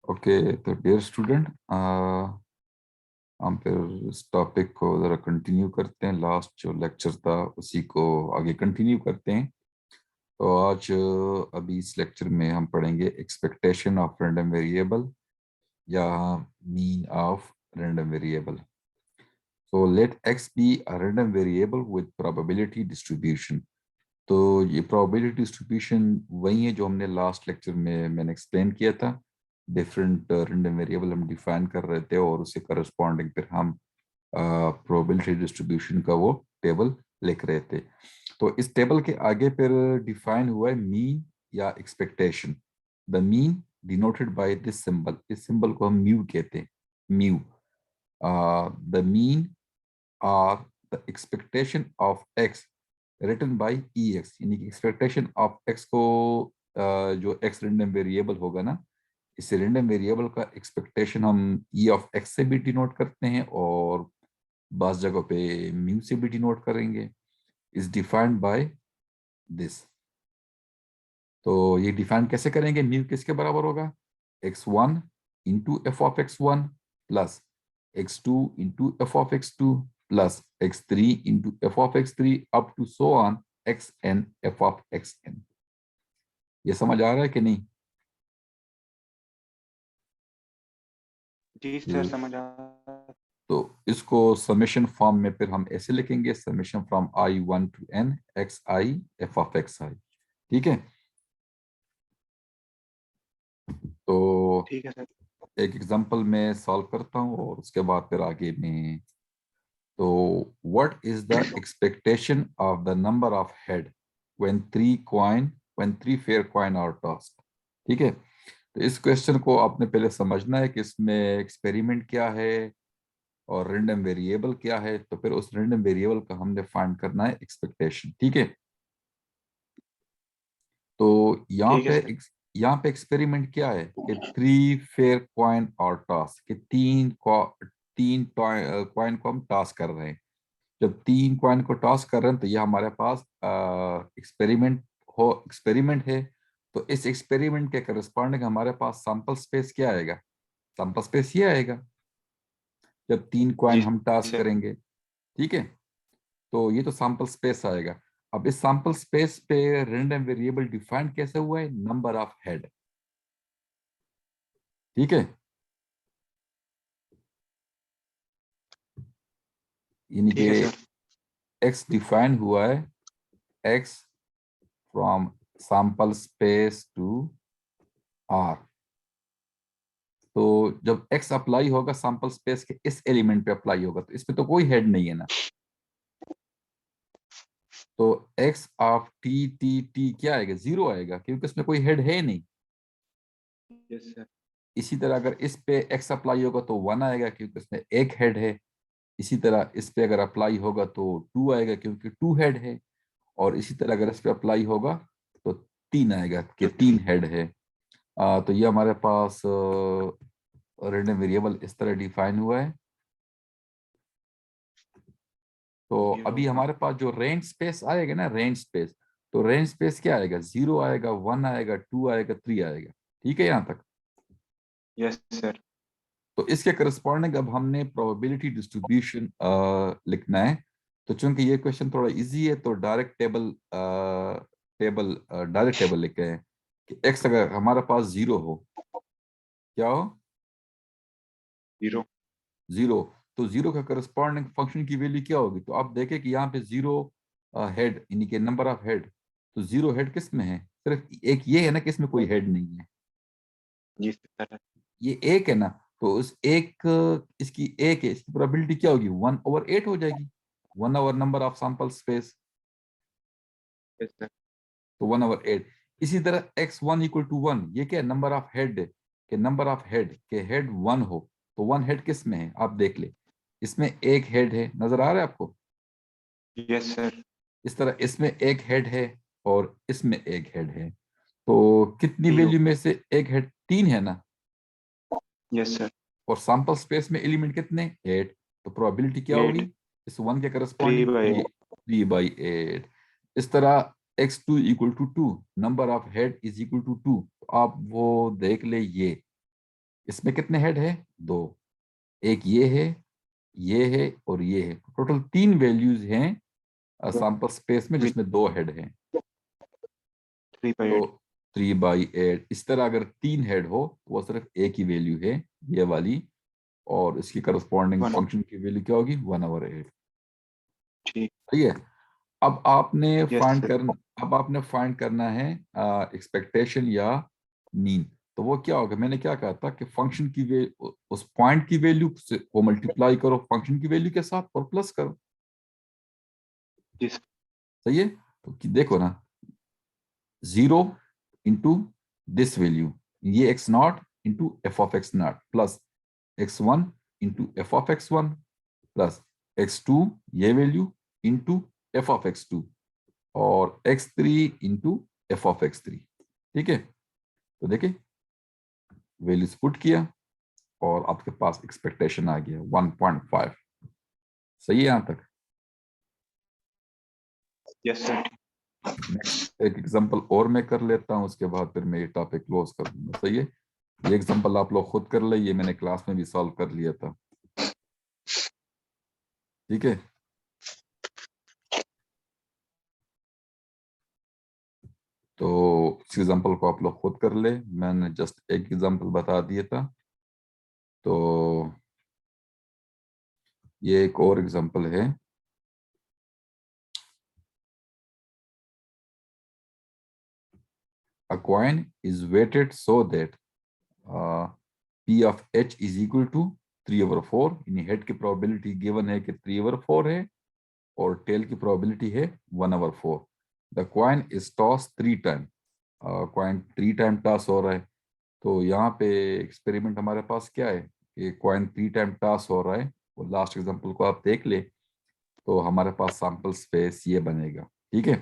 Okay, तो dear student, हम फिर इस टॉपिक को ज़रा कंटिन्यू करते हैं। लास्ट जो लेक्चर था उसी को आगे कंटिन्यू करते हैं। तो आज अभी इस लेक्चर में हम पढ़ेंगे एक्सपेक्टेशन ऑफ रैंडम वेरिएबल या mean of random variable. So let x be a random variable with probability distribution. तो ये प्रोबेबिलिटी डिस्ट्रीब्यूशन वही है जो हमने लास्ट लेक्चर में मैंने एक्सप्लेन किया था। डिफरेंट रैंडम वेरिएबल हम डिफाइन कर रहे थे और उससे करस्पॉन्डिंग फिर हम प्रोबेबिलिटी डिस्ट्रीब्यूशन का वो टेबल लिख रहे थे। तो इस टेबल के आगे फिर डिफाइन हुआ है मीन या expectation. The mean denoted by this symbol, इस सिंबल को हम म्यू कहते हैं, mu. The mean are the expectation of X written by E X, यानी कि एक्सपेक्टेशन ऑफ एक्स को जो एक्स रेंडम वेरिएबल होगा ना, इस रेंडम वेरिएबल का एक्सपेक्टेशन हम ई ऑफ एक्स से भी डिनोट करते हैं और बास जगह पे म्यू से भी डिनोट करेंगे। Is defined by this. तो ये डिफाइन कैसे करेंगे? म्यू किसके बराबर होगा? x1 into F of x1 plus x2 into F of x2 plus x3 into F of x3 up to so on xn F of xn। ये समझ आ रहा है कि नहीं? जी सर, समझ आ। तो इसको समेशन फॉर्म में फिर हम ऐसे लिखेंगे, summation from i1 to n xi F of xi। ठीक है, तो ठीक है सर। एक एग्जांपल में सॉल्व करता हूँ और उसके बाद फिर आगे में। तो what is the expectation of the number of head when three fair coin are tossed? ठीक है, तो इस क्वेश्चन को आपने पहले समझना है कि इसमें एक्सपेरिमेंट क्या है और रेंडम वेरिएबल क्या है। तो फिर उस रेंडम वेरिएबल का हमने फाइंड करना है एक्सपेक्टेशन। ठीक है, तो ठीक है सर। यहाँ पे एक्सपेरिमेंट क्या है कि थ्री फेयर कॉइन और टॉस, के तीन कॉइन को हम टॉस कर रहे हैं। जब तीन कॉइन को टॉस कर रहे हैं तो ये हमारे पास एक्सपेरिमेंट है। तो इस एक्सपेरिमेंट के करस्पॉन्डिंग हमारे पास सैंपल स्पेस क्या आएगा? सैंपल स्पेस ये आएगा जब तीन कॉइन जी हम टॉस सर। करेंगे। ठीक है, तो ये तो सैंपल स्पेस आएगा। अब इस सैंपल स्पेस पे रैंडम वेरिएबल डिफाइन कैसे हुआ है? Number of head. ठीक है, यानी ठीक कि है सर। एक्स डिफाइन हुआ है, X from sample space to R. तो जब एक्स अप्लाई होगा सैंपल स्पेस के इस एलिमेंट पे अप्लाई होगा, तो इसमें तो कोई हेड नहीं है ना। तो x of T T T क्या आएगा? जीरो आएगा, क्योंकि इसमें कोई हेड है नहीं। Yes sir. इसी तरह अगर इस पे एक्स अप्लाई होगा तो वन आएगा, क्योंकि इसमें एक हेड है। इसी तरह इस पे अगर अप्लाई होगा तो टू आएगा, क्योंकि टू हेड है। और इसी तरह अगर इस पे अप्लाई होगा तो तीन आएगा, कि तो तीन हेड है। तो ये हमारे पास रैंडम वेरिएबल इस तरह डिफाइन हुआ है। तो ये अभी होगा। हमारे पास जो रेंज स्पेस आएगा ना, रेंज स्पेस, तो रेंज स्पेस क्या आएगा? जीरो आएगा, वन आएगा, टू आएगा, थ्री आएगा। ठीक है यहाँ तक? Yes sir. तो इसके करस्पॉन्डिंग अब हमने प्रोबेबिलिटी डिस्ट्रीब्यूशन लिखना है। तो चूंकि ये क्वेश्चन थोड़ा इजी है तो डायरेक्ट टेबल लिखे हैं कि एक्स अगर हमारे पास जीरो हो, क्या हो? जीरो। जीरो। तो जीरो का करस्पॉन्डिंग फंक्शन की वैल्यू क्या होगी? तो आप देखें कि यहाँ पे जीरो हेड, यानी कि नंबर ऑफ हेड। तो जीरो हेड किस में है? सिर्फ एक ये है ना कि इसमें कोई हेड नहीं है। जी सर। ये एक है ना, तो उस एक इसकी एक है, इसकी प्रोबेबिलिटी क्या होगी? 1/8 हो जाएगी। 1/, number of sample space, yes sir. तो 1/8। इसी तरह x1 = 1, ये क्या है? नंबर ऑफ हेड के, नंबर ऑफ हेड के हेड वन हो, तो वन हेड किस में है? आप देख ले, इसमें एक हेड है, नजर आ रहा है आपको? Yes sir. इस तरह इसमें एक हेड है और इसमें एक हेड है। तो कितनी थ्री वैल्यू होगा। में से एक हेड? तीन है ना। Yes sir. और सैंपल स्पेस में एलिमेंट कितने? 8। तो प्रोबेबिलिटी क्या होगी? 8। इस वन के थ्री करस्पॉन्डिंग बाई 3/8। इस तरह x2 = 2, number of head is equal to 2। आप वो देख ले, ये इसमें कितने हेड है? 2। एक ये है और ये है। टोटल 3 वैल्यूज हैं सैंपल स्पेस में, with जिसमें 2 हेड हैं। 3/8. तो 3/8 इस तरह अगर 3 हेड हो तो वो सिर्फ एक ही वैल्यू है, ये वाली, और इसकी करस्पॉन्डिंग 1. फंक्शन की वैल्यू क्या होगी? 1/8। ठीक. सही है। अब आपने Yes, फाइंड sir. करना अब आपने फाइंड करना है एक्सपेक्टेशन या मीन। तो वो क्या होगा? मैंने क्या कहा था कि फंक्शन की उस पॉइंट की वैल्यू से को मल्टीप्लाई करो फंक्शन की वैल्यू के साथ और प्लस करो। Yes. सही है। तो देखो ना, 0 इंटू दिस वैल्यू, ये x0 into f(x0) plus x1 into f(x1) plus x2 ये वैल्यू इंटू f(x2) और x3 इंटू f(x3). ठीक है। तो देखिए, वैल्यूज पुट किया और आपके पास एक्सपेक्टेशन आ गया 1.5। सही है यहां तक? Yes, sir. नेक्स्ट एक एग्जांपल और मैं कर लेता हूं, उसके बाद फिर मैं ये टॉपिक क्लोज कर दूंगा। सही है। ये एग्जांपल आप लोग खुद कर ले, ये मैंने क्लास में भी सॉल्व कर लिया था। ठीक है। तो इस एग्जांपल को आप लोग खुद कर ले, मैंने जस्ट एक एग्जांपल बता दिया था। तो ये एक और एग्जांपल है। A coin is weighted so that P of H is equal to 3/4। यानी हेड की प्रोबेबिलिटी गिवन है कि 3/4 है और टेल की प्रोबेबिलिटी है 1/4। The coin is toss 3 time. Coin 3 time toss हो रहा है। तो यहाँ पे एक्सपेरिमेंट हमारे पास क्या है कि कॉइन 3 टाइम टॉस हो रहा है। और लास्ट एग्जांपल को आप देख ले तो हमारे पास सैंपल स्पेस ये बनेगा। ठीक है।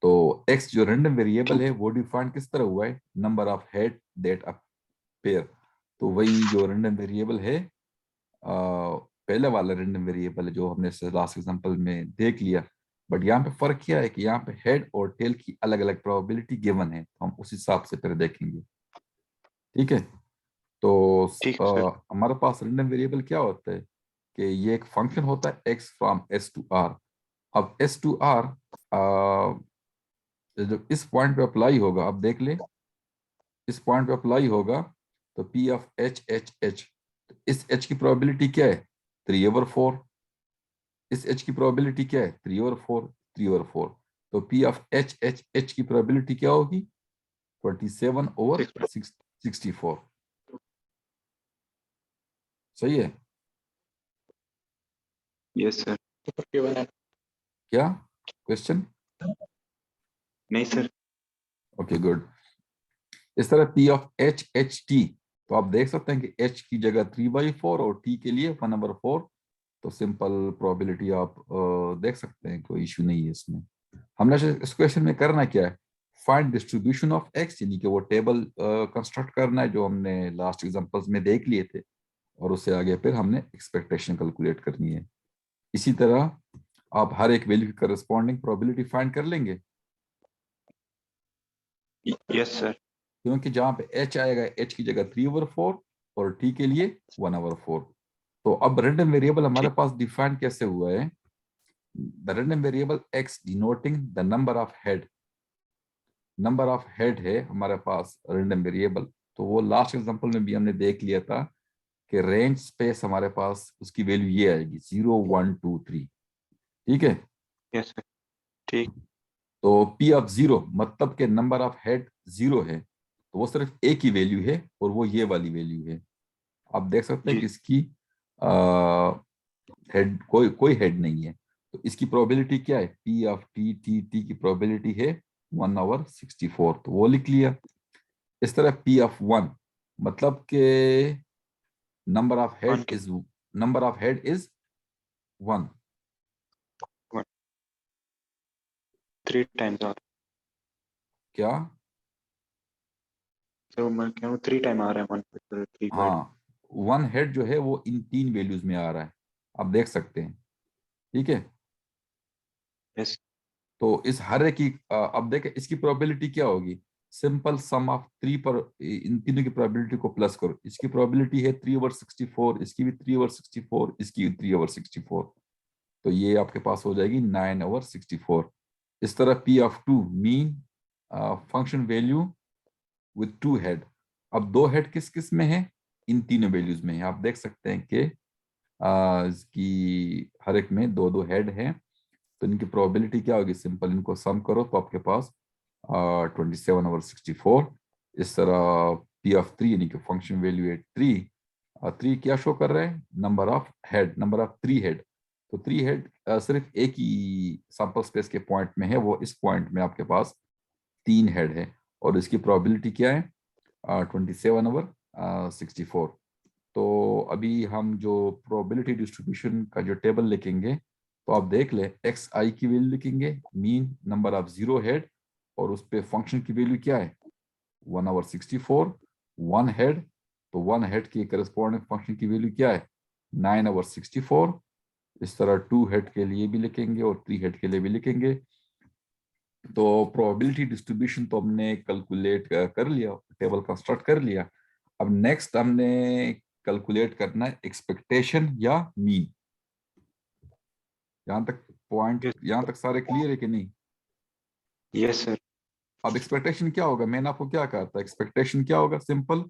तो x जो रैंडम वेरिएबल है वो डिफाइन किस तरह हुआ है? Number of head that appear. तो वही जो रैंडम वेरिएबल है, पहले वाला रैंडम वेरिएबल है जो हमने लास्ट एग्जांपल में देख लिया। बट यहाँ पे फर्क क्या है कि यहाँ पे हेड और टेल की अलग अलग प्रोबेबिलिटी गिवन है, तो हम उस हिसाब से फिर देखेंगे। ठीक है। तो ठीक है, सर. हमारे पास रैंडम वेरिएबल क्या होता है कि ये एक फंक्शन होता है x फ्रॉम s टू r। अब s टू r जब इस पॉइंट पे अप्लाई होगा, अब देख ले, इस पॉइंट पे अप्लाई होगा तो P ऑफ h, तो इस h की प्रोबेबिलिटी क्या है? 3/4। इस h की प्रोबेबिलिटी क्या है? 3/4। 3/4। तो P ऑफ h की प्रोबेबिलिटी क्या होगी? 27/64। 6. सही है। Yes, sir. क्या क्वेश्चन? नहीं, सर. Okay good. इस तरह P ऑफ h तो आप देख सकते हैं कि h की जगह 3/4 और t के लिए 1/4। तो सिंपल प्रोबेबिलिटी आप देख सकते हैं, कोई इश्यू नहीं है इसमें। हमने इस क्वेश्चन में करना क्या है? फाइंड डिस्ट्रीब्यूशन ऑफ x, यानी कि वो टेबल कंस्ट्रक्ट करना है जो हमने लास्ट एग्जांपल्स में देख लिए थे, और उससे आगे फिर हमने एक्सपेक्टेशन कैलकुलेट करनी है। इसी तरह आप हर एक वैल्यू की करस्पॉन्डिंग प्रोबेबिलिटी फाइंड कर लेंगे, Yes, sir. क्योंकि जहां पे h आएगा h की जगह 3/4 और t के लिए 1/4। तो अब रैंडम वेरिएबल हमारे ठीक. पास डिफाइन कैसे हुआ है? The random variable x denoting the number of head. Number of head है हमारे पास रैंडम वेरिएबल। तो वो लास्ट एग्जांपल में भी हमने देख लिया था कि रेंज स्पेस हमारे पास उसकी वैल्यू ये आएगी 0 1 2 3। ठीक है। Yes, sir. ठीक. तो P ऑफ 0 मतलब के नंबर ऑफ हेड 0 है, तो वो सिर्फ एक ही वैल्यू है और वो ये वाली वैल्यू है। आप देख सकते हैं जी. कि इसकी हेड कोई कोई हेड नहीं है। तो इसकी प्रोबेबिलिटी क्या है? P ऑफ टी की प्रोबेबिलिटी है 1/64, तो वो लिख लिया। इस तरह P ऑफ 1 मतलब के नंबर ऑफ 1 हेड के is number of head is 1। 1. 3 times और. क्या? सर मैं क्या हूँ 3 टाइम आ रहा है 1 पे, सर 3/8. हाँ, 1 हेड जो है वो इन 3 वैल्यूज में आ रहा है, आप देख सकते हैं। ठीक है। Yes. तो इस हर एक की अब देखें इसकी प्रोबेबिलिटी क्या होगी? सिंपल सम ऑफ 3 पर इन तीनों की प्रोबेबिलिटी को प्लस करो। इसकी प्रोबेबिलिटी है 3/64, इसकी भी 3/64, इसकी 3/64, तो ये आपके पास हो जाएगी 9/64। इस तरह P of 2 mean function value with 2 head. अब 2 हेड किस किस में है? इन तीनों वैल्यूज में है। आप देख सकते हैं कि इसकी हर एक में 2 2 हेड हैं, तो इनकी प्रोबेबिलिटी क्या होगी? सिंपल इनको सम करो तो आपके पास 27/64। इस तरह P ऑफ 3 यानी कि फंक्शन वैल्यू है 3, 3 क्या शो कर रहा है? Number of head, number of 3 head. तो 3 हेड सिर्फ एक ही सैंपल स्पेस के पॉइंट में है, वो इस पॉइंट में आपके पास 3 हेड है, और इसकी प्रोबेबिलिटी क्या है? 27/64। तो अभी हम जो प्रोबेबिलिटी डिस्ट्रीब्यूशन का जो टेबल लिखेंगे, तो आप देख ले, एक्स आई की वैल्यू लिखेंगे, मीन नंबर ऑफ 0 हेड, और उस पे फंक्शन की वैल्यू क्या है? 1/64, 1 हेड, तो 1 हेड की करस्पॉन्डिंग फंक्शन की वैल्यू क्या है? 9/64। इस तरह 2 हेड के लिए भी लिखेंगे और 3 हेड के लिए भी लिखेंगे। तो प्रोबेबिलिटी डिस्ट्रीब्यूशन तो हमने कैलकुलेट कर लिया, टेबल कंस्ट्रक्ट कर लिया। अब नेक्स्ट हमने कैलकुलेट करना है एक्सपेक्टेशन या मीन। यहाँ तक पॉइंट, Yes. यहाँ तक सारे क्लियर है कि नहीं? Yes, sir. अब एक्सपेक्टेशन क्या होगा? मैंने आपको क्या कहा था? एक्सपेक्टेशन क्या होगा? सिंपल,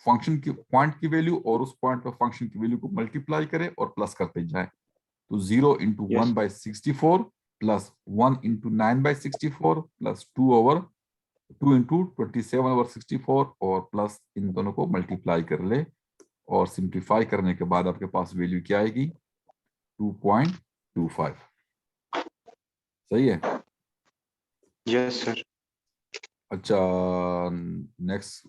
फंक्शन की पॉइंट की वैल्यू और उस पॉइंट पर फंक्शन की वैल्यू को मल्टीप्लाई करे और प्लस करते जाए। तो 0 into Yes. 1/64 plus 1 into 9/64 plus 2 into 27/64 और प्लस इन दोनों को मल्टीप्लाई कर ले, और सिंप्लीफाई करने के बाद आपके पास वैल्यू क्या आएगी? 2.25। सही है? Yes, sir. अच्छा, नेक्स्ट